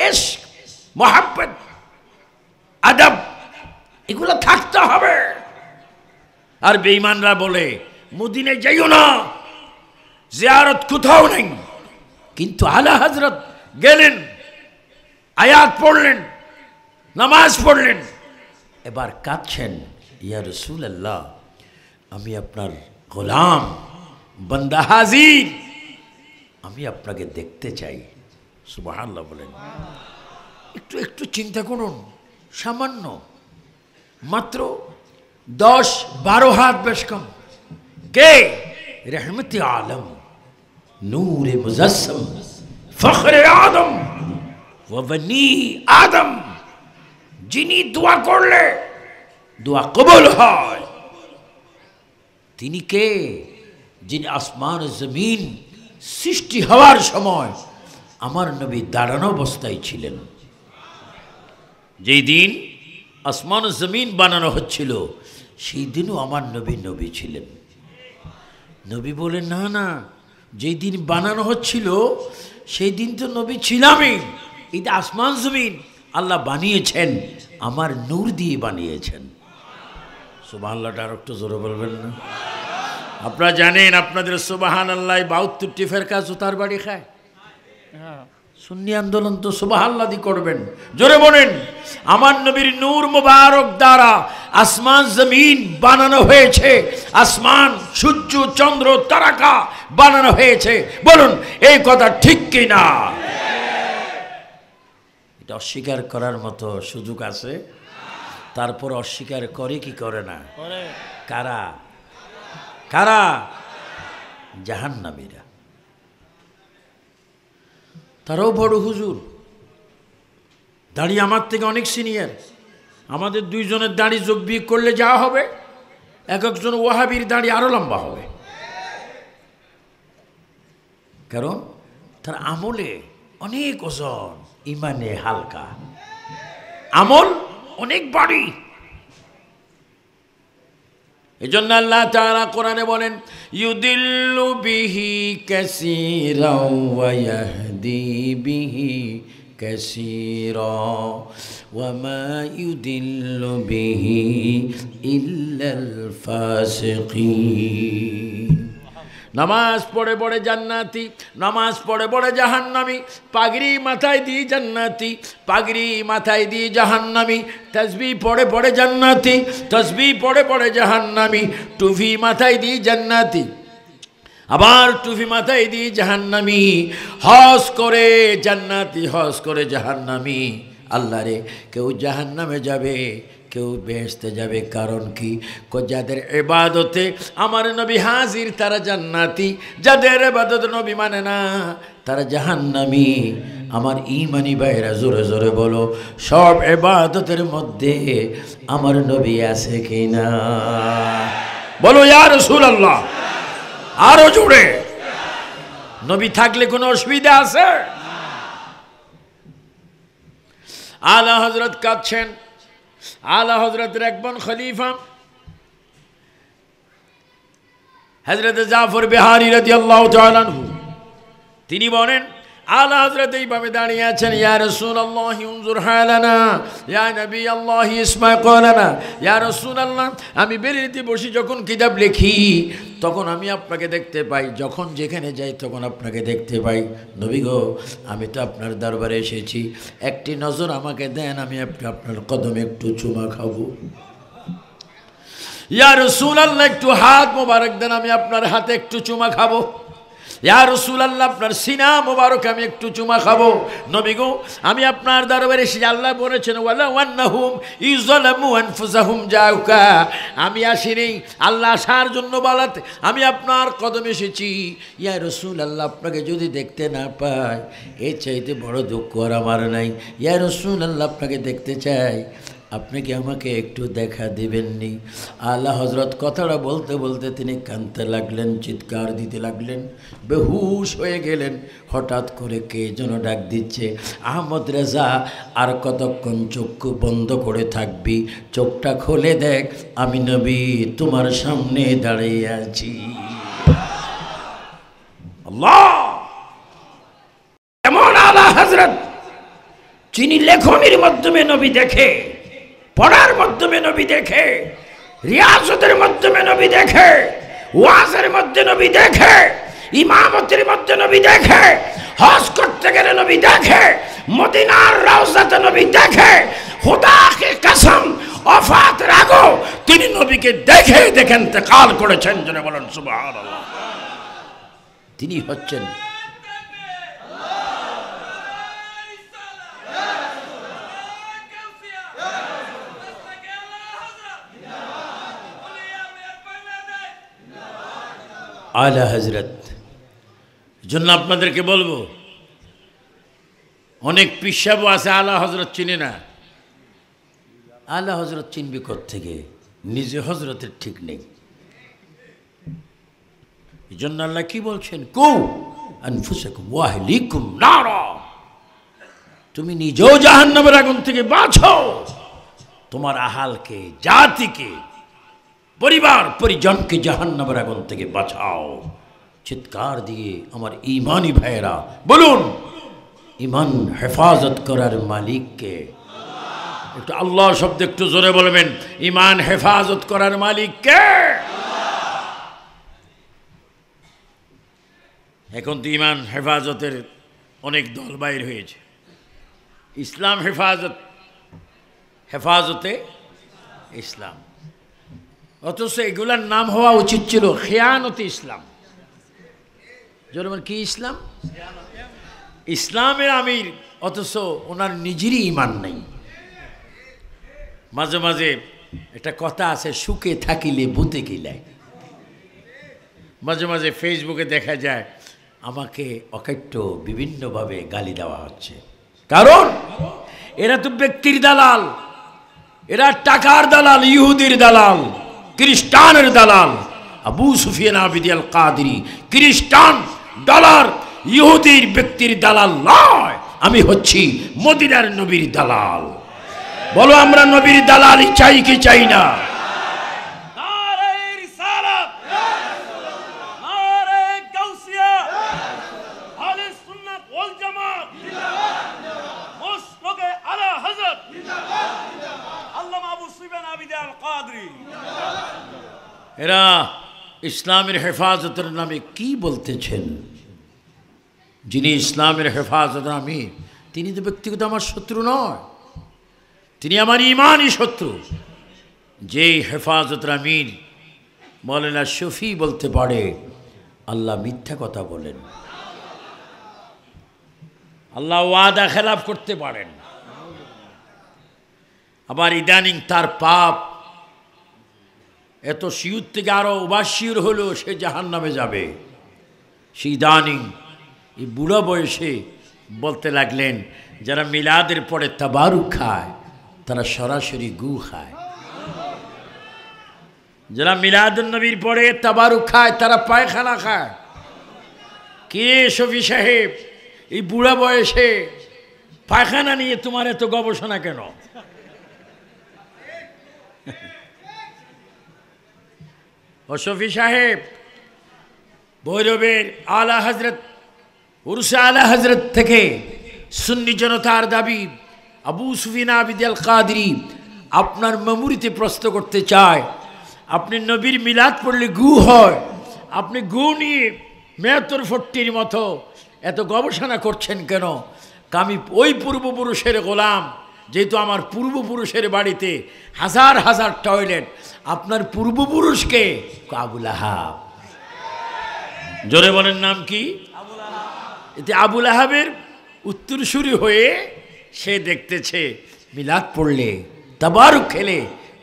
ইশক, মোহাব্বত, আদব এগুলো থাকতে হবে। আর বেঈমানরা বলে মদিনায় যাইও না, জিয়ারত কোথাও নেই। কিন্তু আলা হযরত গেলেন, আয়াত পড়লেন, নামাজ পড়লেন, এবার কাঁদছেন, ইয়া রাসূলুল্লাহ আমি আপনার গোলাম, বান্দা হাজির, আমি আপনাকে দেখতে চাই। সুবহানাল্লাহ বলেন। একটু একটু চিন্তা করুন, সামান্য মাত্র 10-12 হাত বেশ কম, কে? রহমতে আলম, নূরে মুজাসসম, ফখরে আদম ওয়া বনি আদম, যিনি দোয়া করলে দোয়া কবুল হয়, তিনি কে? যিনি আসমান জমিন সৃষ্টি হওয়ার সময় আমার নবী দাঁড়ানো অবস্থায় ছিলেন। যেই দিন আসমান জমিন বানানো হচ্ছিল সেই দিনও আমার নবী নবী ছিলেন। নবী বলেন, না না, যেই দিন বানানো হচ্ছিল সেই দিন তো নবী ছিলামই। এই যে আসমান জমিন আল্লাহ বানিয়েছেন, আমার নূর দিয়ে বানিয়েছেন। সুবহানাল্লাহটা আর একটু জোরে বলবেন না? আপনারা জানেন আপনাদের সুবহানাল্লাহ 72টি ফেরকা জুতার বাড়ি খায়। সুন্নি আন্দোলন তো সুবহানাল্লাহ দি করবেন, জোরে বলেন। আমার নবীর নূর মুবারক দ্বারা আসমান জমিন বানানো হয়েছে, আসমান সূর্য চন্দ্র তারকা বানানো হয়েছে। বলুন এই কথা ঠিক কি না? এটা অস্বীকার করার মতো সুযোগ আছে? তারপর অস্বীকার করে কি করে না? কারা? কারা? জাহান্নামীরা। তারাও বড় হুজুর, দাড়ি আমার থেকে অনেক সিনিয়র। আমাদের দুইজনের দাড়ি যোগ বিয়োগ করলে যা হবে, এক একজন ওয়াহাবির দাড়ি আরো লম্বা হবে। কারণ তার আমলে অনেক ওজন, ইমানে হালকা, আমল অনেক বাড়ি। এজন্য আল্লাহ তাআলা কোরআনে বলেন, ইউদিল্লু বিহি কাসীরাও ওয়া ইয়াহদি বিহি কাসীরা ওয়া মা ইউদিল্লু বিহি ইল্লাল ফাসিকিন। নামাজ পড়ে পড়ে জান্নাতি, নামাজ পড়ে পড়ে জাহান্নামী, পাগড়ি মাথায় দিয়ে জান্নাতি, পাগড়ি মাথায় দিয়ে জাহান্নামী, তাসবিহ পড়ে পড়ে জান্নাতি, তাসবিহ পড়ে পড়ে জাহান্নামী, টুপি মাথায় দিয়ে জান্নাতি, আবার টুপি মাথায় দিয়ে জাহান্নামী, হজ করে জান্নাতি, হজ করে জাহান্নামী। আল্লাহ রে, কেউ জাহান্নামে যাবে, কেউ বেহেশতে যাবে। কারণ কি? যাদের ইবাদতে আমার নবী হাজির তারা জান্নাতি, যাদের ইবাদত নবী মানে না তারা জাহান্নামী। আমার ঈমানি ভাইরা জোরে জোরে বলো, সব ইবাদতের মধ্যে আমার নবী আছে কিনা? বলো ইয়া রাসূলুল্লাহ, আরো জোরে। নবী থাকলে কোনো অসুবিধা আছে? আলা হযরত কাঁদছেন। আলা হযরতের একজন খলিফা হযরত জাফর বিহারী রাদিয়াল্লাহু তাআলা আনহু, তিনি বলেন, আলা হযরত এইভাবে দাঁড়িয়ে আছেন, ইয়া রাসূলুল্লাহ উনজুর হালানা, ইয়া নবী আল্লাহ ইসমা কওলানা। ইয়া রাসূলুল্লাহ, আমি বেরিতে বসি যখন কিতাব লিখি তখন আমি আপনাকে দেখতে পাই, যখন যেখানে যাই তখন আপনাকে দেখতে পাই। নবী গো, আমি তো আপনার দরবারে এসেছি, একটি নজর আমাকে দেন, আমি আপনার কদমে একটু চুমা খাবো। ইয়া রাসূলুল্লাহ, একটু হাত মোবারক দেন, আমি আপনার হাতে একটু চুমা খাবো। ইয়া রাসূলুল্লাহ, আপনার সিনা মোবারক আমি একটু চুমা খাবো। নবী গো, আমি আপনার দরবারে এসে, আল্লাহ বলেছেন ওয়ালা ওয়ান্নাহুম ইযলামু আনফুসাহুম জাউকা, আমি আসিনি আল্লাহ আসার জন্য বলাতে, আমি আপনার কদমে এসেছি। ইয়া রাসূলুল্লাহ, আপনাকে যদি দেখতে না পাই এর চাইতে বড় দুঃখ আর আমার নাই। ইয়া রাসূলুল্লাহ, আপনাকে দেখতে চাই, আপনি কি আমাকে একটু দেখা দিবেননি? আলা হযরত কথাটা বলতে বলতে তিনি কাঁদতে লাগলেন, চিৎকার দিতে লাগলেন, বেহুশ হয়ে গেলেন। হঠাৎ করে কে যেন ডাক দিচ্ছে, আহমদ রেজা, আর কতক্ষণ চক্ষু বন্ধ করে থাকবি? চোখটা খুলে দেখ, আমি নবী তোমার সামনে দাঁড়িয়ে আছি। আল্লাহ, এমন আলা হযরত যিনি লেখনের মাধ্যমে নবী দেখে, পড়ার মাধ্যমে নবী দেখে, রিয়াজতের মাধ্যমে নবী দেখে, ওয়াজের মধ্যে নবী দেখে, ইমামতের মধ্যে নবী দেখে, হজ করতে গেলে নবী দেখে, মদিনার রওজাতে নবী দেখে, খোদা কি কসম ওফাতের আগে তিনি নবীকে দেখে দেখেন ইন্তেকাল করেছেন। জনে বলেন সুবহানাল্লাহ। তিনি হচ্ছেন আলা হযরত। জন্য আপনাদেরকে বলবো, অনেক পিসাবও আছে আলা হযরত চিনে না। আলা হযরত চিনবি কোত্থেকে? নিজে হযরতের ঠিক নেই। এই জন্য আল্লাহ কি বলছেন? কু আনফুসাকুম ওয়া আহলিকুম নারা, তুমি নিজেও জাহান্নামের আগুন থেকে বাঁচো, তোমার আহালকে, জাতিকে, পরিবার পরিজনকে জাহান্নামের আগুন থেকে বাঁচাও। চিৎকার দিয়ে আমার ঈমানি ভাইয়েরা বলুন, ঈমান হেফাজত করার মালিককে। একটু আল্লাহ শব্দ একটু জোরে বলবেন, ঈমান হেফাজত করার মালিককে। এখন তো ঈমান হেফাজতের অনেক দল বাইর হয়েছে। ইসলাম হেফাজত, হেফাজতে ইসলাম, অথচ এগুলার নাম হওয়া উচিত ছিল খেয়ানতে ইসলাম। যেমন কি ইসলাম? ইসলামের আমির, অথচ ওনার নিজেরই ঈমান নেই। মাঝে মাঝে একটা কথা আছে, সুখে থাকিলে বুতে গিলায়। মাঝে মাঝে ফেসবুকে দেখা যায় আমাকে অকাট্য বিভিন্নভাবে গালি দেওয়া হচ্ছে, কারণ এরা তো ব্যক্তির দালাল, এরা টাকার দালাল, ইহুদির দালাল, খ্রিস্টানের দালাল। আবু সুফিয়ান আবিদি আল কাদরি খ্রিস্টান, ডলার, ইহুদির ব্যক্তির দালাল নয়। আমি হচ্ছি মদিনার নবীর দালাল। বলো আমরা নবীর দালালি চাই কি চাই না? এরা ইসলামের হেফাজতের নামে কি বলতেছেন? যিনি ইসলামের হেফাজতের আমির, তিনি তো ব্যক্তিগত আমার শত্রু নয়, তিনি আমার ঈমানি শত্রু। যেই হেফাজতের আমির মৌলানা শফি বলতে পারে আল্লাহ মিথ্যা কথা বলেন, আল্লাহ ওয়াদা খেলাফ করতে পারেন, আবার ইদানিং তার পাপ এত শিউর থেকে আরো ওভারশিউর হলো সে জাহান্নামে যাবে। সে ইদানিং এই বুড়া বয়সে বলতে লাগলেন, যারা মিলাদের পরে তাবারুক খায় তারা সরাসরি গু খায়, যারা মিলাদুন নবীর পরে তাবারুক খায় তারা পায়খানা খায়। কে শফি সাহেব, এই বুড়া বয়সে পায়খানা নিয়ে তোমার এত গবেষণা কেন? ও শফি সাহেব, ভৈরবের আলা হজরত, উরসে আলা হজরত থেকে সুন্নি জনতার দাবি আবু সুফিয়ান আবিদি আল কাদরি আপনার মেমোরিতে প্রশ্ন করতে চায়, আপনি নবীর মিলাদ পড়লে গু হয়, আপনি গু নিয়ে মেয়তর ফট্টির মতো এত গবেষণা করছেন কেন? আমি ওই পূর্বপুরুষের গোলাম, যেহেতু আমার পূর্বপুরুষের বাড়িতে হাজার হাজার টয়লেট। আপনার পূর্বপুরুষকে? আবুল আহাব। জোরে বলেন নাম কি? এতে আবুল আহাবের উত্তরসূরি হয়ে সে দেখতেছে মিলাদ পড়লে, তাবারুক খেলে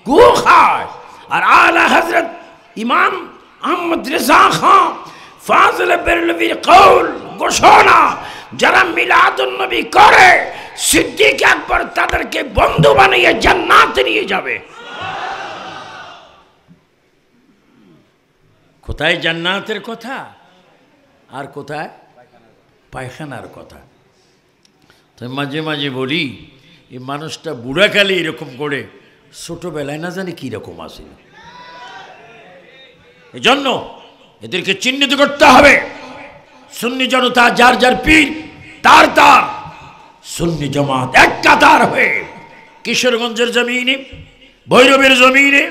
গু খায়। আর আলা হযরত ইমাম আহমদ রেজা খান ফাজিল বেরলভীর কৌল ঘোষণা, যারা মিলাদুন নবী করে সিদ্দিক আকবর তাদেরকে বন্ধু বানিয়ে জান্নাতে নিয়ে যাবে। কোথায় জান্নাতের কথা আর কোথায় পায়খানার কথা? তো মাঝে মাঝে বলি, এই মানুষটা বুড়াকালে এরকম করে, ছোটবেলায় না জানি কীরকম আসে। এজন্য এদেরকে চিহ্নিত করতে হবে। সুন্নি জনতা যার যার পীর তার তার, সুন্নি জামাত এক কাতার হয়ে কিশোরগঞ্জের জমিনে, ভৈরবের জমিনে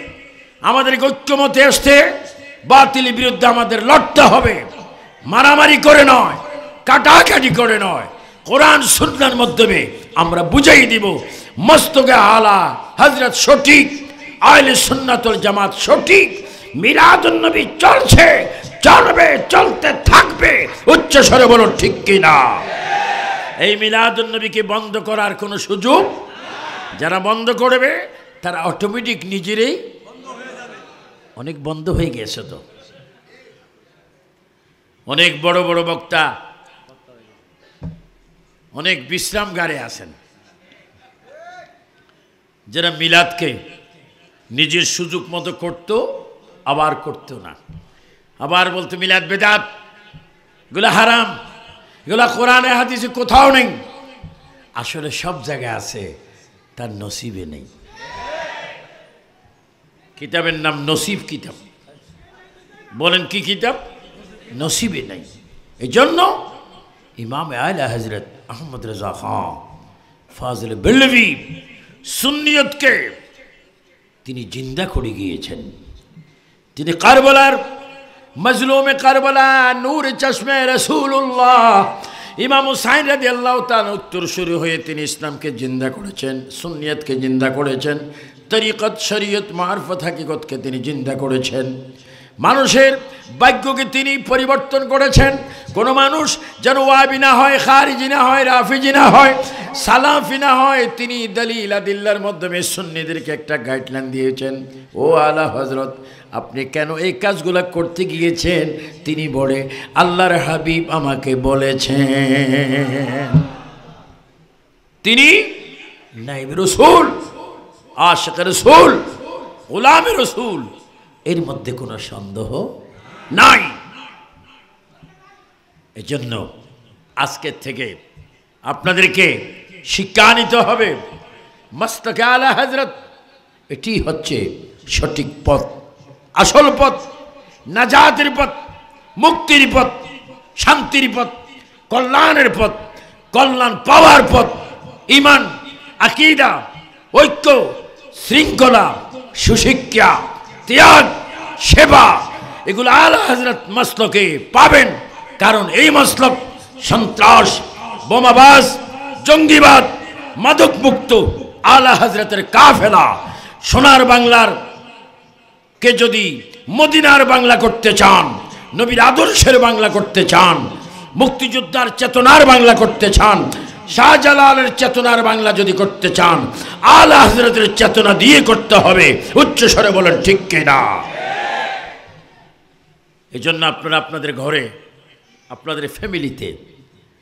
আমাদের ঐক্যমতে আসতে, বাতিলের বিরুদ্ধে আমাদের লড়তে হবে। মারামারি করে নয়, কাটাকাটি করে নয়, কোরআন সুন্নাহর মাধ্যমে আমরা বুঝাই দিব মস্তকে আলা হযরত সঠিক, আহলে সুন্নাত ওয়াল জামাত সঠিক, মিলাদুন নবী চলছে, চলবে, চলতে থাকবে। উচ্চ স্বরে বলো ঠিক কিনা? এই মিলাদুন নবীকে বন্ধ করার কোনো সুযোগ, যারা বন্ধ করবে তারা অটোমেটিক নিজেরাই অনেক বন্ধ হয়ে গেছে। তো অনেক বড় বড় বক্তা অনেক বিশ্রামগারে আছেন, যারা মিলাদকে নিজের সুযোগ মতো করত, আবার করত না, আবার বলতো মিলাদ বেদাত, এগুলো হারাম, এগুলো কোরআনে হাদিসে কোথাও নেই। আসলে সব জায়গায় আছে, তার নসিবে নেই। কিতাবের নাম নসিব কিতাব। বলেন কি কিতাব? নসিবে নেই। এই জন্য ইমাম আলা হযরত আহমদ রেজা খান ফাজিল বেলভি সুন্নিয়তকে তিনি জিন্দা করে গিয়েছেন। তিনি কারবালার মজলুমে কারবালা, নূর চশমে রাসূলুল্লাহ ইমাম হুসাইন রাদিয়াল্লাহু তাআলা উত্তরসূরি হয়ে তিনি ইসলামকে জিন্দা করেছেন, সুন্নিয়তকে জিন্দা করেছেন, তরিকত, শরীয়ত, মারফত, হাকিকতকে তিনি জিন্দা করেছেন। মানুষের ভাগ্যকে তিনি পরিবর্তন করেছেন। কোনো মানুষ যেন ওয়াহাবি না হয়, খারিজি না হয়, রাফিজি না হয়, সালাফি না হয়, তিনি দলিল আদিল্লার মাধ্যমে সুন্নিদেরকে একটা গাইডলাইন দিয়েছেন। ও আলা হযরত, আপনি কেন এই কাজগুলো করতে গিয়েছেন? তিনি বলে, আল্লাহর হাবিব আমাকে বলেছেন। তিনি নাইব রাসূল, আশিক রাসূল, গোলাম রাসূল, এর মধ্যে কোনো সন্দেহ নাই। এজন্য আজকের থেকে আপনাদেরকে শিক্ষা নিতে হবে। মস্তকে আলা হযরত, এটি হচ্ছে সঠিক পথ, আসল পথ, নাজাতের পথ, মুক্তির পথ, শান্তির পথ, কল্যাণের পথ, কল্যাণ পাওয়ার পথ। ঈমান, আকীদা, ঐক্য, শৃঙ্খলা, সুশিক্ষা, ত্যাগ, সেবা, এগুলো আলা হযরত মস্তকে পাবেন। কারণ এই মসলক সন্ত্রাস, বোমাবাজ, জঙ্গিবাদ, মাদক মুক্ত আলা হযরতের কাফেলা। সোনার বাংলার কে যদি মদিনার বাংলা করতে চান, নবীর আদর্শের বাংলা করতে চান, মুক্তিযোদ্ধার চেতনার বাংলা করতে চান, শাহজালালের চেতনার বাংলা যদি করতে চান, আলা হযরতের চেতনা দিয়ে করতে হবে। উচ্চ স্বরে বলেন ঠিক কিনা? এই জন্য আপনারা আপনাদের ঘরে, আপনাদের ফ্যামিলিতে,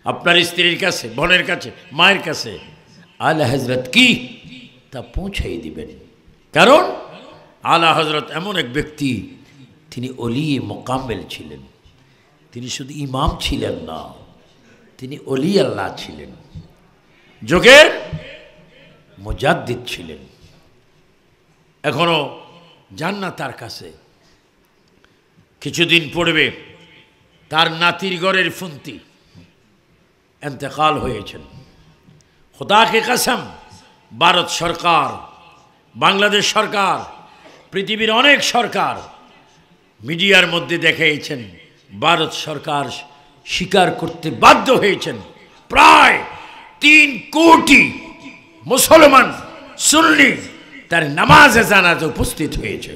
আপনার স্ত্রীর কাছে, বোনের কাছে, মায়ের কাছে আলা হযরত কি তা পৌঁছাই দিবেন। কারণ আলা হযরত এমন এক ব্যক্তি, তিনি ওলি মোকাম্মেল ছিলেন। তিনি শুধু ইমাম ছিলেন না, তিনি ওলি আল্লাহ ছিলেন, যুগের মুজাদ্দিদ ছিলেন। এখনো জান্নাত তার কাছে। কিছুদিন পড়বে তার নাতির ঘরের ফুন্তি ইন্তেকাল হয়েছেন। খোদাকে কসম, ভারত সরকার, বাংলাদেশ সরকার, পৃথিবীর অনেক সরকার মিডিয়ার মধ্যে দেখিয়েছেন, ভারত সরকার স্বীকার করতে বাধ্য হয়েছেন প্রায় 3 কোটি মুসলমান সুন্নি তার নামাজে জানাজা উপস্থিত হয়েছে।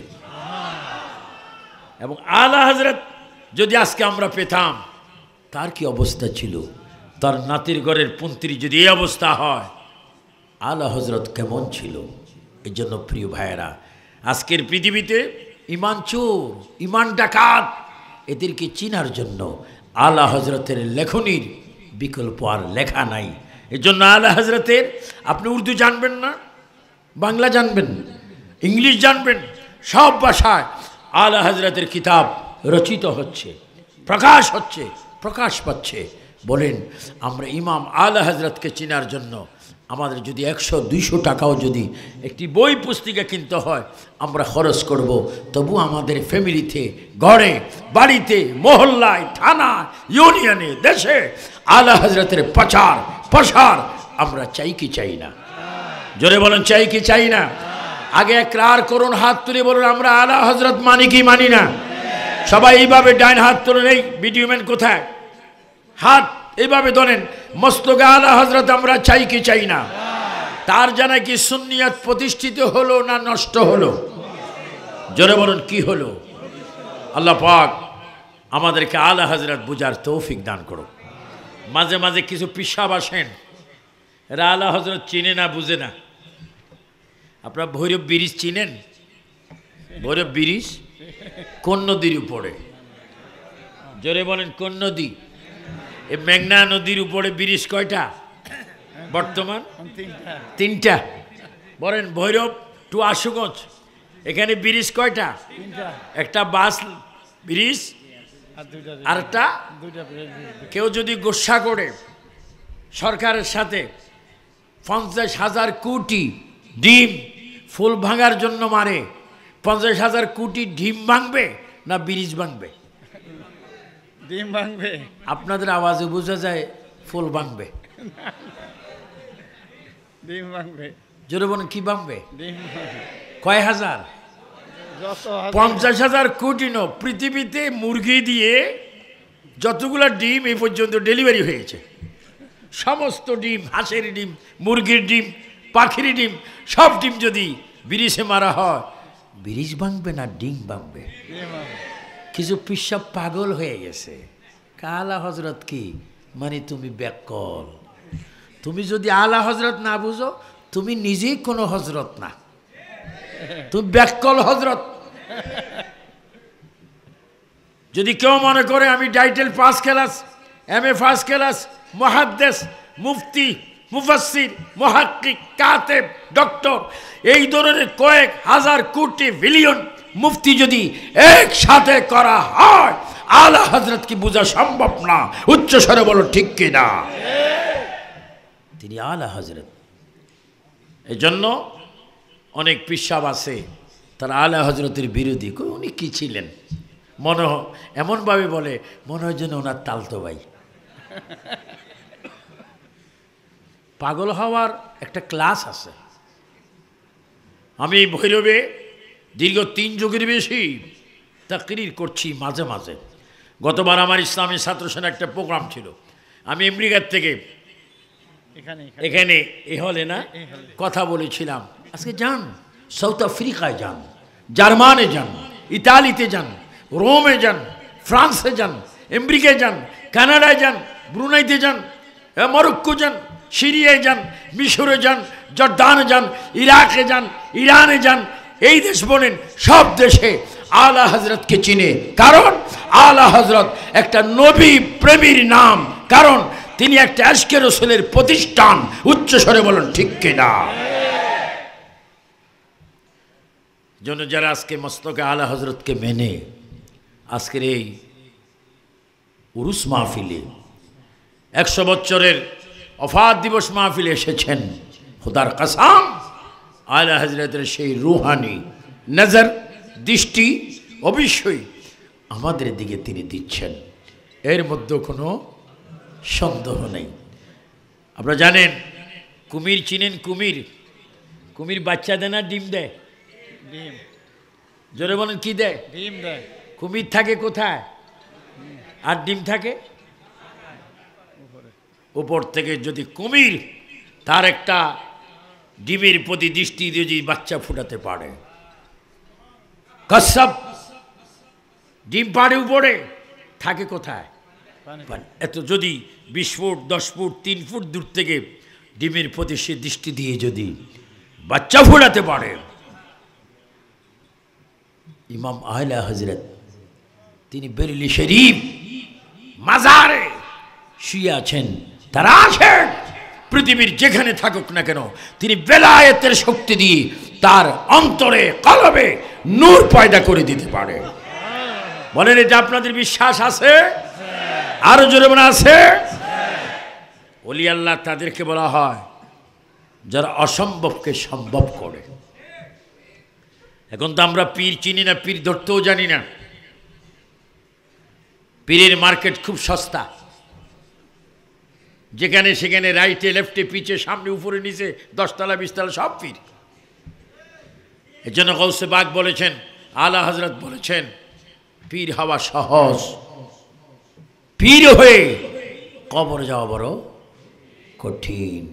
এবং আলা হযরত যদি আজকে আমরা পেতাম, তার কি অবস্থা ছিল, তার নাতির ঘরের পুন্ত্রী যদি এই অবস্থা হয়, আলা হযরত কেমন ছিল। এই জন্য প্রিয় ভাইয়েরা, আজকের পৃথিবীতে ইমান চোর, ইমান ডাকাত, এদেরকে চিনার জন্য আলা হযরতের লেখনির বিকল্প আর লেখা নাই। এই জন্য আলা হযরতের, আপনি উর্দু জানবেন না, বাংলা জানবেন, ইংলিশ জানবেন, সব ভাষায় আলা হযরতের কিতাব রচিত হচ্ছে, প্রকাশ হচ্ছে, প্রকাশ পাচ্ছে। বলেন, আমরা ইমাম আলা হযরতকে চিনার জন্য আমাদের যদি 100-200 টাকাও যদি একটি বই পুস্তিকা কিনতে হয় আমরা খরচ করব, তবু আমাদের ফ্যামিলিতে, ঘরে, বাড়িতে, মহল্লায়, থানা, ইউনিয়নে, দেশে আলা হযরতের প্রচার প্রসার আমরা চাই কি চাই না? জোরে বলেন, চাই কি চাই না? আগে একরার করুন, হাত তুলে বলুন আমরা আলা হযরত মানি কি মানি না? সবাই এইভাবে ডাইন হাত তুলেন। এই ভিডিও ম্যান কোথায়? হাত এইভাবে ধরেন, মস্তকে আলা হযরত আমরা চাই কি চাই না? তার জানা কি সুন্নিয়ত প্রতিষ্ঠিত হলো না নষ্ট হলো? জোরে বলুন, কি হলো? আল্লাহ পাক আমাদেরকে আলা হযরত বুঝার তৌফিক দান করুন। মাঝে মাঝে কিছু পিসাব আসেন, এরা আলা হযরত চিনে না, বুঝে না। আপনারা ভৈরব ব্রিজ চিনেন? ভৈরব ব্রিজ কোন নদীর উপরে? জোরে বলেন, কোন নদী? এই মেঘনা নদীর উপরে ব্রিজ কয়টা বর্তমান? তিনটা। বলেন ভৈরব টু আশুগঞ্জ এখানে ব্রিজ কয়টা? একটা বাস ব্রিজ আর একটা। কেউ যদি গোসা করে সরকারের সাথে 50,000 কোটি ডিম ফুল ভাঙার জন্য মারে, 50,000 কোটি ডিম ভাঙবে না ব্রিজ ভাঙবে? ডিম ভাঙবে। আপনাদের আওয়াজে বোঝা যায় ফুল ভাঙবে। ডিম ভাঙবে। জোরে বলেন, কি ভাঙবে? ডিম ভাঙবে। কয় হাজার? 50,000 কোটি ন। পৃথিবীতে মুরগি দিয়ে যতগুলা ডিম এই পর্যন্ত ডেলিভারি হয়েছে, সমস্ত ডিম, হাঁসের ডিম, মুরগির ডিম, পাখির ডিম, সব ডিম যদি ব্রিজে মারা হয়, ব্রিজ ভাঙবে না ডিম ভাঙবে? কিছু পিসাব পাগল হয়ে গেছে। আলা হযরত কি মানে? তুমি ব্যাকল। তুমি যদি আলা হযরত না বুঝো, তুমি নিজেই কোনো হযরত না, তুমি ব্যাকল হযরত। যদি কেউ মনে করে আমি title first class, MA first class, মুহাদ্দিস, মুফতি, মুফাসসির, মুহাক্কিক, কাতেব, ডক্টর, এই ধরনের কয়েক হাজার কোটি বিলিয়ন মুফতি যদি একসাথে করা হয়, আলা হযরত কি বোঝা সম্ভব না? উচ্চ স্বরে বলো ঠিক কিনা? তিনি আলা হযরত। এই জন্য অনেক পিসাব আছে তারা আলা হযরতের বিরোধী। উনি কি ছিলেন? মনে এমনভাবে বলে মনে হয় যেন ওনার তালতো ভাই। পাগল হওয়ার একটা ক্লাস আছে। আমি ভৈরবে দীর্ঘ 3 যুগের বেশি তাকরির করছি মাঝে মাঝে। গতবার আমার ইসলামী ছাত্র সেনা একটা প্রোগ্রাম ছিল, আমি আমেরিকার থেকে এখানে এই হলে না কথা বলেছিলাম। আজকে যান, সাউথ আফ্রিকায় যান, জার্মানে যান, ইতালিতে যান, রোমে যান, ফ্রান্সে যান, আমেরিকায় যান, কানাডায় যান, ব্রুনাইতে যান, মরক্কো যান, সিরিয়ায় যান, মিশরে যান, জর্দানে যান, ইরাকে যান, ইরানে যান, এই দেশ বলেন সব দেশে আলা হযরতকে চিনে। কারণ আলা হযরত একটা নবী প্রেমীর নাম, কারণ তিনি একটা আশকে রাসূলের প্রতিষ্ঠান। উচ্চ স্বরে বলেন ঠিক কিনা? জন্য যারা আজকে মস্তকে আলা হযরতকে মেনে আজকের এই উরুস মাহফিলে 100 বছরের ওফাত দিবস মাহফিলে এসেছেন, খোদার কসম আলা হযরতের সেই রুহানি নজর, দৃষ্টি অবশ্যই আমাদের দিকে তিনি দিচ্ছেন, এর মধ্যে কোনো সন্দেহ নেই। আপনারা জানেন কুমির চিনেন? কুমির, কুমির বাচ্চা দেয় না ডিম দেয়? ডিম। জোরে বলেন, কি দেয়? ডিম দেয়। কুমির থাকে কোথায় আর ডিম থাকে? উপর থেকে যদি কুমির তার একটা ডিমের প্রতি দৃষ্টি দিয়ে যদি বাচ্চা ফুটাতে পারে, কচ্ছপ ডিম পাড়ে উপরে থাকে কোথায়? এত যদি 20 ফুট 10 ফুট 3 ফুট দূর থেকে ডিমের প্রতি সে দৃষ্টি দিয়ে যদি বাচ্চা ফোটাতে পারে, ইমাম আলা হযরত তিনি বেরেলি শরীফ মাজারে শুয়ে আছেন, তারা আছেন পৃথিবীর যেখানে থাকুক না কেন, তিনি বেলায়েতের শক্তি দিয়ে তার অন্তরে কলবে নূর পয়দা করে দিতে পারে। বলেন এটা আপনাদের বিশ্বাস আছে? আরো জোরে বলেন আছে? ওলি আল্লাহ তাদেরকে বলা হয় যারা অসম্ভবকে সম্ভব করে। এখন তো আমরা পীর চিনি না, পীর ধরতেও জানি না। পীরের মার্কেট খুব সস্তা, যেখানে সেখানে রাইটে লেফটে পিছে সামনে উপরে নিচে 10 তলা 20 তলা সব পীর। এর জন্য গৌসে পাক বলেছেন, আলা হযরত বলেছেন, পীর হওয়া সহজ, পীর হয়ে কবর যাওয়া বড় কঠিন।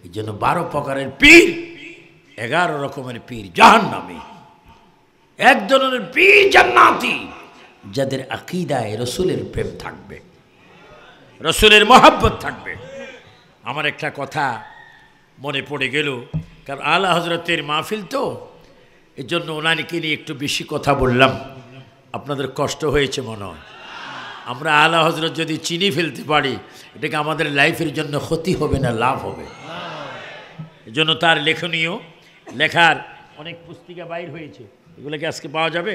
এই জন্য 12 প্রকারের পীর, 11 রকমের পীর জাহান্নামী, এক ধরনের পীর জান্নাতি, যাদের আকীদায় রসুলের প্রেম থাকবে, রসুলের মহব্বত থাকবে। আমার একটা কথা মনে পড়ে গেল, কারণ আলা হযরতের মাহফিল তো, এর জন্য ওনাকে নিয়ে একটু বেশি কথা বললাম। আপনাদের কষ্ট হয়েছে মনে হয়। আমরা আলা হযরত যদি চিনি ফেলতে পারি, এটাকে আমাদের লাইফের জন্য ক্ষতি হবে না লাভ হবে। এর জন্য তার লেখনীয় লেখার অনেক পুস্তিকা বাইর হয়েছে, এগুলোকে আজকে পাওয়া যাবে।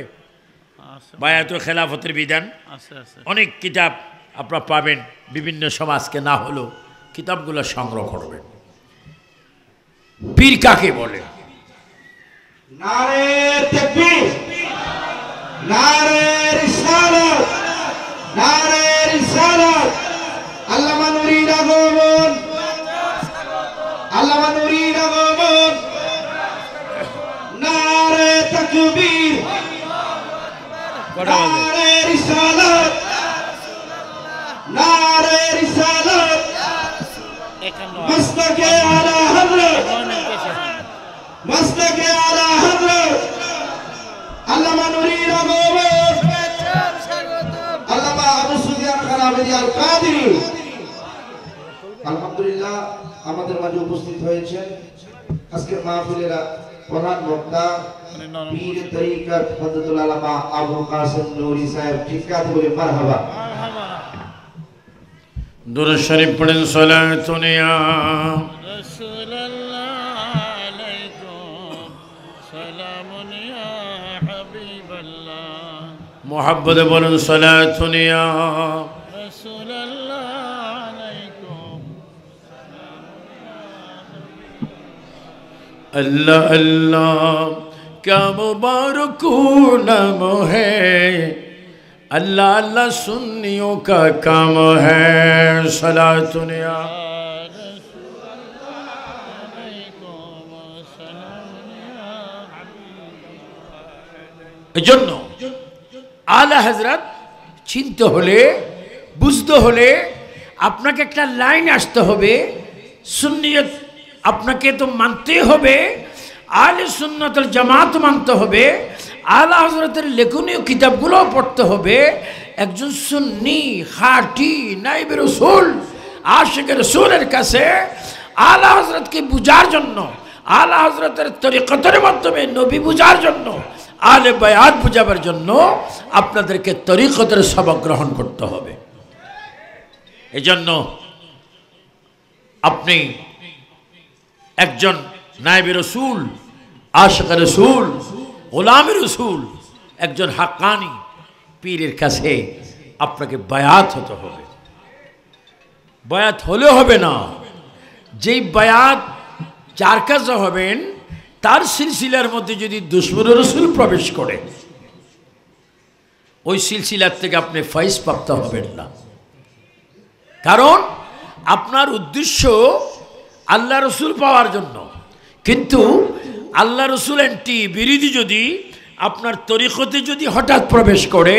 বায়াত ও খেলাফতের বিধান, অনেক কিতাব আপনারা পাবেন। বিভিন্ন সমাজকে না হলেও কিতাবগুলো সংগ্রহ করবেন। পীর কাকে বলে? নারে তাকবীর, নারে রিসালাত, নারে রিসালাত। আল্লামা নুরীর আগমন, আল্লামা নুরীর আগমন। নারে তাকবীর, নারে রিসালাত, নারে রিসালাত। মস্তকে আলা হযরত, মস্তকে আলা হযরত আল্লামা নুরীর আগমন। আল্লামা আবু সুফিয়ান খান আহমেদী আল কাদেরী আলহামদুলিল্লাহ আমাদের মাঝে উপস্থিত হয়েছেন। আজকের মাহফিলের প্রধান বক্তা পীর তরিকত হযরতুল আল্লামা আবু কাসেম নুরী সাহেব। ঠিকঠাক বলে মারহাবা। দুরূদ শরীফ পড়েন। সালাতুন ইয়া রাসূলুল্লাহ আলাইকুম, সালামুন ইয়া হাবিবাল্লাহ। মুহাব্বতে বলুন সালাতুন ইয়া রাসূলুল্লাহ আলাইকুম। अल्लाह अल्लाह क्या मुबारक नाम है, अल्लाह अल्लाह सुन्नियों का काम है। सलातुन या এজন্য আলা হযরত চিনতে হলে, বুঝতে হলে আপনাকে একটা লাইন আসতে হবে। সুন্নিয়ত আপনাকে তো মানতে হবে, আহলে সুন্নাত ওয়াল জামাত মানতে হবে, আলা হযরতের লেখনীয় কিতাবগুলো পড়তে হবে। একজন সুন্নি খাঁটি নাইবে রাসূল আশিক রাসূলের কাছে আলা হযরতকে বুঝার জন্য, আলা হযরতের তরিকতের মাধ্যমে নবী বুঝার জন্য, আলে বায়াত বুঝাবার জন্য আপনাদেরকে তরিকতের সবক গ্রহণ করতে হবে। এজন্য আপনি একজন নায়েবে রাসূল, আশিক রাসূল, গোলামে রাসূল, একজন হাক্কানি পীরের কাছে আপনাকে বায়াত হতে হবে। বায়াত হলে হবে না, যেই বায়াত যার কাছে হবেন তার সিলসিলার মধ্যে যদি দুশমন রাসূল প্রবেশ করে, ওই সিলসিলার থেকে আপনি ফাইজ প্রাপ্ত হবেন না। কারণ আপনার উদ্দেশ্য আল্লাহ রসুল পাওয়ার জন্য, কিন্তু আল্লাহ রসুল এন্টি বিরোধী যদি আপনার তরিকতে যদি হঠাৎ প্রবেশ করে,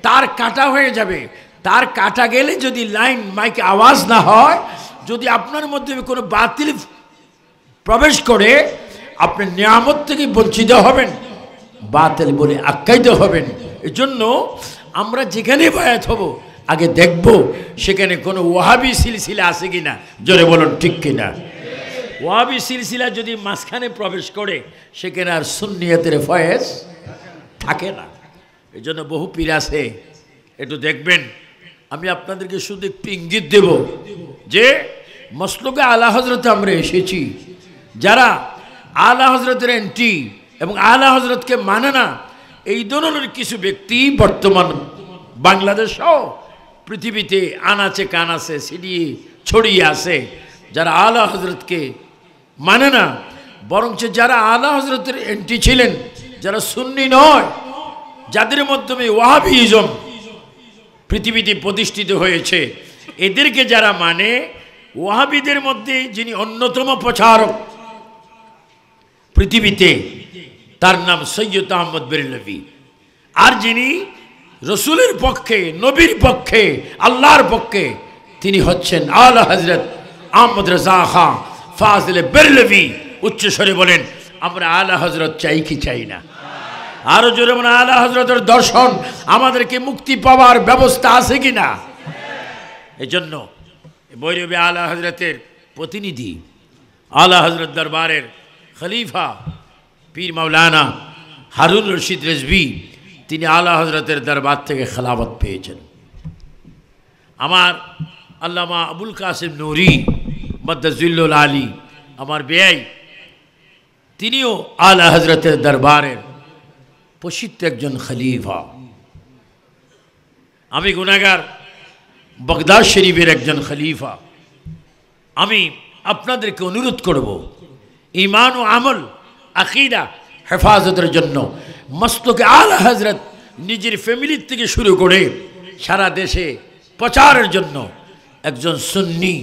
তার কাটা হয়ে যাবে। তার কাটা গেলে যদি লাইন মাইকে আওয়াজ না হয়, যদি আপনার মধ্যে কোনো বাতিল প্রবেশ করে, আপনি নিয়ামত থেকে বঞ্চিত হবেন, বাতিল বলে আখ্যায়িত হবেন। এজন্য আমরা যেখানে বায়াত হব আগে দেখব সেখানে কোনো ওয়াহাবি সিলসিলা আছে কিনা। জোরে বলুন ঠিক কিনা। ওয়াহাবি সিলসিলা যদি মাঝখানে প্রবেশ করে, সেখানে আর সুন্নিয়তের ফয়েজ থাকে না। এই জন্য বহু পীর আছে, একটু দেখবেন। আমি আপনাদেরকে শুধু একটু ইঙ্গিত দেব যে মসলুকে আলা হযরতে আমরা এসেছি। যারা আলা হযরতের এন্টি এবং আলা হযরতকে মানে না, এই ধরনের কিছু ব্যক্তি বর্তমান বাংলাদেশও পৃথিবীতে আনাচে কানাচে ছড়িয়ে আছে, যারা আলা হযরতকে মানে না, বরঞ্চ যারা আলা হযরতের এন্টি ছিলেন, যারা সুন্নি নয়, যাদের মাধ্যমে ওয়াহাবিজম পৃথিবীতে প্রতিষ্ঠিত হয়েছে, এদেরকে যারা মানে, ওয়াহাবিদের মধ্যে যিনি অন্যতম প্রচারক পৃথিবীতে, তার নাম সৈয়দ আহমদ বেরেলভী। আর যিনি রসুলের পক্ষে, নবীর পক্ষে, আল্লাহর পক্ষে, তিনি হচ্ছেন আলা হযরত আহমদ রেজা খান ফাজিল বেরেলভী। উচ্চস্বরে বলেন, আমরা আলা হযরত চাই কি চাই না? আরো জোরে বলেন, আলা হযরতের দর্শন আমাদেরকে মুক্তি পাওয়ার ব্যবস্থা আছে কিনা? এই জন্য ভৈরবে আলা হযরতের প্রতিনিধি, আলা হযরত দরবারের খলিফা পীর মাওলানা হারুন রশিদ রেজভী, তিনি আলা হযরতের দরবার থেকে খেলাফত পেয়েছেন। আমার আল্লামা আবুল কাসিম নুরি মদ্দাজিল্লুল আলী, আমার বেয়াই, তিনিও আলা হযরতের দরবারের প্রসিদ্ধ একজন খলিফা। আমি গুনাহগার, বাগদাদ শরীফের একজন খলিফা। আমি আপনাদেরকে অনুরোধ করব, ঈমান ও আমল, আকীদা হেফাজতের জন্য মস্তকে আলা হযরত নিজের ফ্যামিলির থেকে শুরু করে সারা দেশে প্রচারের জন্য একজন সুন্নি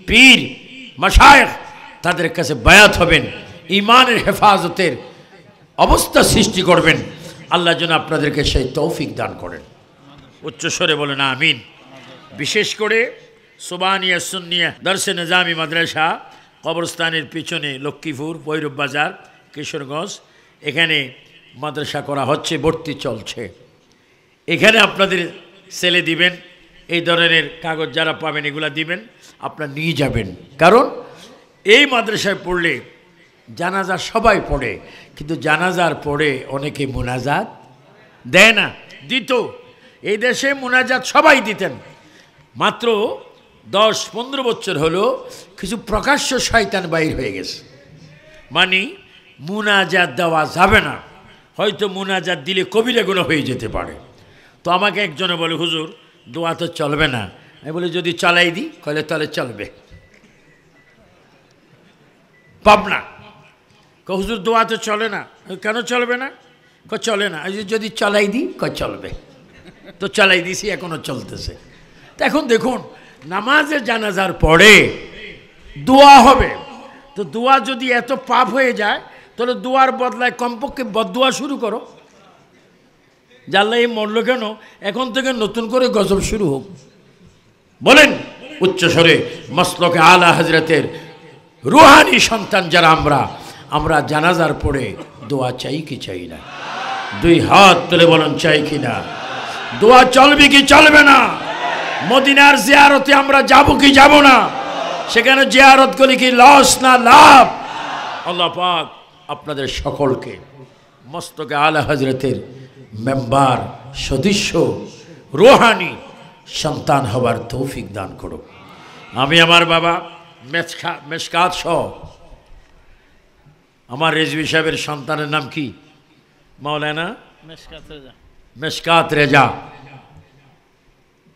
পীর মাশায়েখ তাদের কাছে বায়াত হবেন, ঈমানের হেফাজতের অবস্থা সৃষ্টি করবেন। আল্লাহ যেন আপনাদেরকে সেই তৌফিক দান করেন। উচ্চস্বরে বলেন আমিন। বিশেষ করে সুবানিয়া সুন্নিয়া দরসে নিজামি মাদ্রাসা কবরস্থানের পিছনে লক্ষ্মীপুর ভৈরব বাজার কিশোরগঞ্জ, এখানে মাদ্রাসা করা হচ্ছে, ভর্তি চলছে। এখানে আপনাদের ছেলে দিবেন, এই ধরনের কাগজ যারা পাবেন এগুলা দিবেন, আপনারা নিয়ে যাবেন। কারণ এই মাদ্রাসায় পড়লে জানাজা সবাই পড়ে, কিন্তু জানাজার পড়ে অনেকে মুনাজাত দেয় না। দিত, এই দেশে মুনাজাত সবাই দিতেন। মাত্র 10-15 বছর হলো কিছু প্রকাশ্য শয়তান বাইর হয়ে গেছে, মানে মুনাজাত দেওয়া যাবে না, হয়তো মুনাজাত দিলে কবিরা গুনাহ হয়ে যেতে পারে। তো আমাকে একজনে বলে, হুজুর দোয়া তো চলবে না। আমি বলি, যদি চালাই দিই? কলে তাহলে চলবে। পাবনা হুজুর দোয়া তো চলে না। কেন চলবে না? চলে না। যদি চালাই দিই? চলবে। তো চালাই দিছি, এখনো চলতেছে। তো এখন দেখুন, নামাজে জানাজার পরে দোয়া হবে, তো দোয়া যদি এত পাপ হয়ে যায়, তাহলে দোয়ার বদলায় কমপক্ষে বদদোয়া শুরু করো। জানলা এই মরল কেন, এখন থেকে নতুন করে গজব শুরু হোক। বলেন উচ্চস্বরে, মসলকে আলা হযরতের রুহানি সন্তান যারা আমরা জানাজার পরে দোয়া চাই কি চাই না? দুই হাত তুলে বলেন, চাই কি না? দোয়া চলবে কি চলবে না? মদিনার জিয়ারতে আমরা যাব কি যাব না? সেখানে জিয়ারত করলে কি লস না লাভ? আল্লাহ পাক আপনাদের সকলকে মস্তকে আলা হযরতের মেম্বার সদস্য রুহানি সন্তান হবার তৌফিক দান করো। আমি আমার বাবা মেশকাত সহ আমার রেজভী সাহেবের সন্তানের নাম কি? মাওলানা মেশকাত রেজা।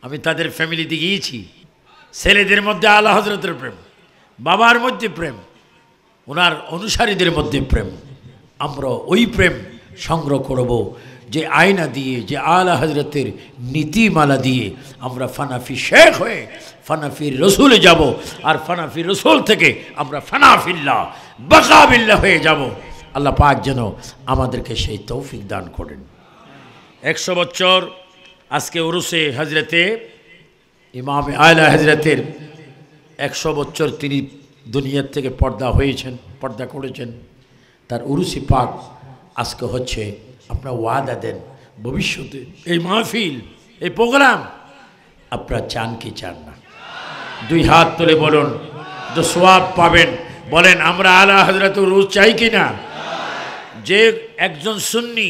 আমি তাদের ফ্যামিলিতে গিয়েছি। ছেলেদের মধ্যে আলা হযরতের প্রেম, বাবার মধ্যে প্রেম, ওনার অনুসারীদের মধ্যে প্রেম। আমরা ওই প্রেম সংগ্রহ করব যে আয়না দিয়ে, যে আলা হযরতের নীতিমালা দিয়ে আমরা ফানাফি শেখ হয়ে ফানাফির রসুলে যাব, আর ফানাফির রসুল থেকে আমরা ফানাফিল্লাহ বাকাবিল্লাহ হয়ে যাব। আল্লাহ পাক যেন আমাদেরকে সেই তৌফিক দান করেন। 100 বছর আজকে উরুসে হজরতে ইমাম আলা হজরতের 100 বছর তিনি দুনিয়ার থেকে পর্দা করেছেন। তার উরুসি পাক আজকে হচ্ছে। আপনারা ওয়াদা দেন ভবিষ্যতে এই মাহফিল, এই প্রোগ্রাম আপনারা চান কি চান না? দুই হাত তুলে বলুন, তো সোয়াব পাবেন। বলেন, আমরা আলা হযরত উরুস চাই কি না? যে একজন সুন্নি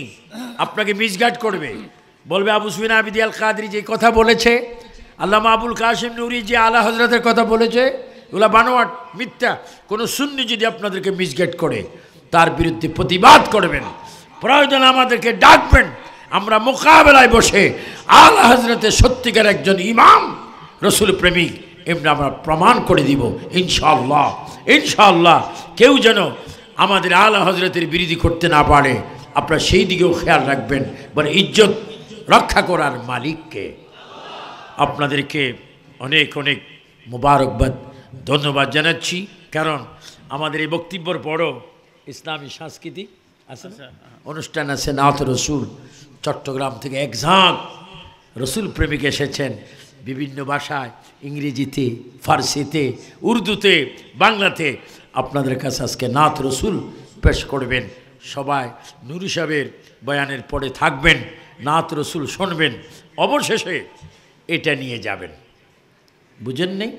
আপনাকে মিসগাইড করবে, বলবে আবু সুফিয়ান আবিদি আল কাদরি যে কথা বলেছে, আল্লামা আবুল কাসিম নুরি যে আলা হযরতের কথা বলেছে, ওগুলা বানোয়াট, মিথ্যা। কোনো সুন্নি যদি আপনাদেরকে মিসগাইড করে, তার বিরুদ্ধে প্রতিবাদ করবেন, প্রয়োজন আমাদেরকে ডাকবেন। আমরা মোকাবেলায় বসে আলা হযরতের সত্যিকার একজন ইমাম রসুল প্রেমিক এমনি আমরা প্রমাণ করে দিব ইনশাআল্লাহ। ইনশাআল্লাহ কেউ যেন আমাদের আলা হযরতের বিরোধী করতে না পারে, আপনারা সেই দিকেও খেয়াল রাখবেন। বলে ইজ্জত রক্ষা করার মালিককে। আপনাদেরকে অনেক অনেক মুবারকবাদ। ধন্যবাদ জানাচ্ছি, কারণ আমাদের এই বক্তব্যের পরও ইসলামী সাংস্কৃতিক আছে না? অনুষ্ঠান আছে নাত রসুল, চট্টগ্রাম থেকে এক ঝাঁক রসুল প্রেমিক এসেছেন বিভিন্ন ভাষায়, ইংরেজিতে, ফার্সিতে, উর্দুতে, বাংলাতে আপনাদের কাছে আজকে নাত রসুল পেশ করবেন। সবাই নুরু সাহেবের বয়ানের পরে থাকবেন, নাত রসুল শুনবেন, অবশেষে এটা নিয়ে যাবেন। বুঝেন নেই?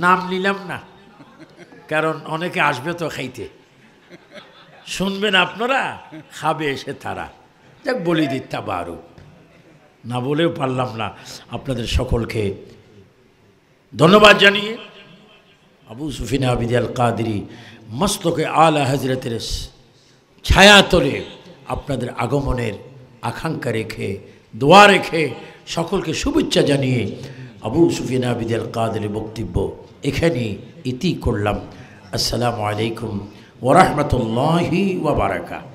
নাম নিলাম না, কারণ অনেকে আসবে তো খাইতে, শুনবেন আপনারা, খাবে এসে তারা। যাক বলি দিতা বারু, না বলেও পারলাম না। আপনাদের সকলকে ধন্যবাদ জানিয়ে আবু সুফিয়ান আবিদ আল কাদরি মস্তকে আলা হজরতের ছায়া তলে আপনাদের আগমনের আকাঙ্ক্ষা রেখে, দোয়া রেখে, সকলকে শুভেচ্ছা জানিয়ে আবু সুফিয়ান আবিদ আল কাদরি বক্তব্য এখানে ইতি করলাম। আসসালামু আলাইকুম ওয়া রাহমাতুল্লাহি ওয়া বারাকাতুহু।